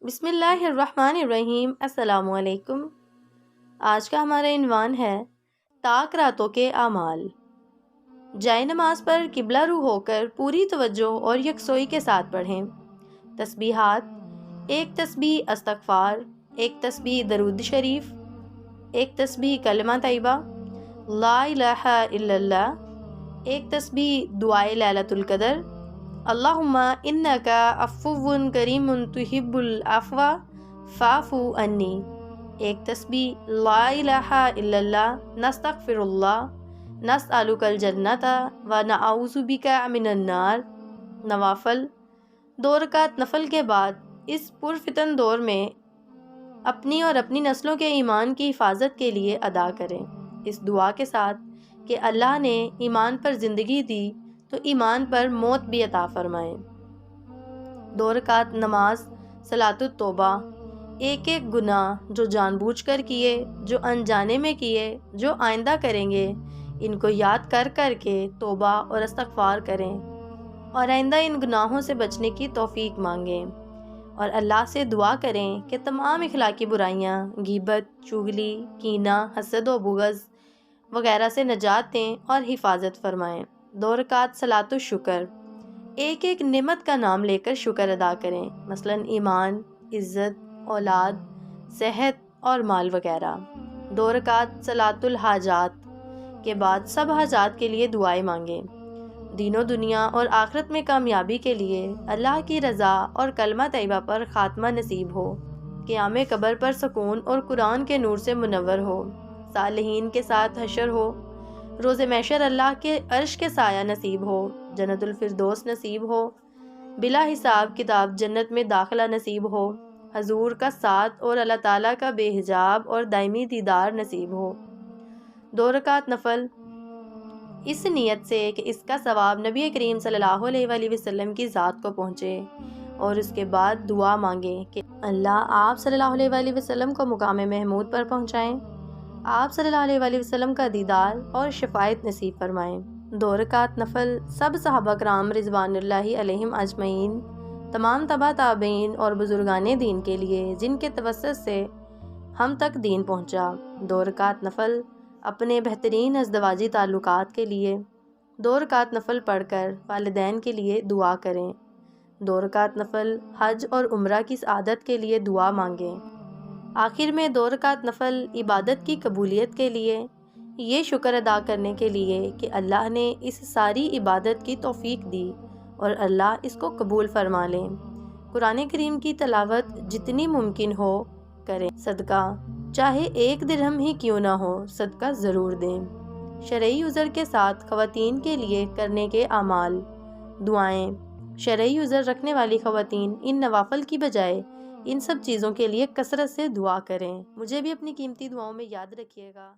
بسم اللہ الرحمن الرحیم۔ السلام علیکم۔ آج کا ہمارا عنوان ہے طاق راتوں کے اعمال۔ جائے نماز پر قبلہ رو ہو کر پوری توجہ اور یکسوئی کے ساتھ پڑھیں۔ تسبیحات: ایک تسبیح استغفار، ایک تسبیح درود شریف، ایک تسبیح کلمہ طیبہ لا الہ الا اللہ، ایک تسبیح دعائے لیلۃ القدر اللہم انکا عفو کریم تحب العفو فاعف عنی، ایک تسبیح لا الہ الا اللہ نستغفر اللہ نسألک الجنۃ ونعوذ بک من النار۔ نوافل: 2 رکعت نفل کے بعد اس پرفتن دور میں اپنی اور اپنی نسلوں کے ایمان کی حفاظت کے لیے ادا کریں، اس دعا کے ساتھ کہ اللہ نے ایمان پر زندگی دی تو ایمان پر موت بھی عطا فرمائے۔ 2 رکعت نماز صلاۃ التوبہ: ایک ایک گناہ جو جان بوجھ کر کیے، جو انجانے میں کیے، جو آئندہ کریں گے، ان کو یاد کر کر کے توبہ اور استغفار کریں اور آئندہ ان گناہوں سے بچنے کی توفیق مانگیں، اور اللہ سے دعا کریں کہ تمام اخلاقی برائیاں، غیبت، چغلی، کینہ، حسد و بغض وغیرہ سے نجات دیں اور حفاظت فرمائیں۔ 2 رکعت صلاۃ الشکر: ایک ایک نعمت کا نام لے کر شکر ادا کریں، مثلا ایمان، عزت، اولاد، صحت اور مال وغیرہ۔ 2 رکعت صلاۃ الحاجات کے بعد سب حاجات کے لیے دعائیں مانگیں، دین و دنیا اور آخرت میں کامیابی کے لیے اللہ کی رضا اور کلمہ طیبہ پر خاتمہ نصیب ہو، قیام قبر پر سکون اور قرآن کے نور سے منور ہو، صالحین کے ساتھ حشر ہو، روز محشر اللہ کے عرش کے سایہ نصیب ہو، جنت الفردوس نصیب ہو، بلا حساب کتاب جنت میں داخلہ نصیب ہو، حضور کا ساتھ اور اللہ تعالیٰ کا بے حجاب اور دائمی دیدار نصیب ہو۔ 2 رکعت نفل اس نیت سے کہ اس کا ثواب نبی کریم صلی اللہ علیہ وآلہ وسلم کی ذات کو پہنچے، اور اس کے بعد دعا مانگیں کہ اللہ آپ صلی اللہ علیہ وآلہ وسلم کو مقام محمود پر پہنچائیں، آپ صلی اللہ علیہ وآلہ وسلم کا دیدار اور شفاعت نصیب فرمائیں۔ 2 رکعت نفل سب صحابہ کرام رضوان اللہ علیہم اجمعین، تمام تبع تابعین اور بزرگان دین کے لیے جن کے توسط سے ہم تک دین پہنچا۔ 2 رکعت نفل اپنے بہترین ازدواجی تعلقات کے لیے 2 رکعت نفل پڑھ کر والدین کے لیے دعا کریں۔ 2 رکعت نفل حج اور عمرہ کی سعادت کے لیے دعا مانگیں۔ آخر میں 2 رکعت نفل عبادت کی قبولیت کے لیے، یہ شکر ادا کرنے کے لیے کہ اللہ نے اس ساری عبادت کی توفیق دی اور اللہ اس کو قبول فرما لیں۔ قرآن کریم کی تلاوت جتنی ممکن ہو کریں، صدقہ چاہے 1 درہم ہی کیوں نہ ہو صدقہ ضرور دیں۔ شرعی عذر کے ساتھ خواتین کے لیے کرنے کے اعمال، دعائیں: شرعی عذر رکھنے والی خواتین ان نوافل کی بجائے ان سب چیزوں کے لیے کثرت سے دعا کریں۔ مجھے بھی اپنی قیمتی دعاؤں میں یاد رکھیے گا۔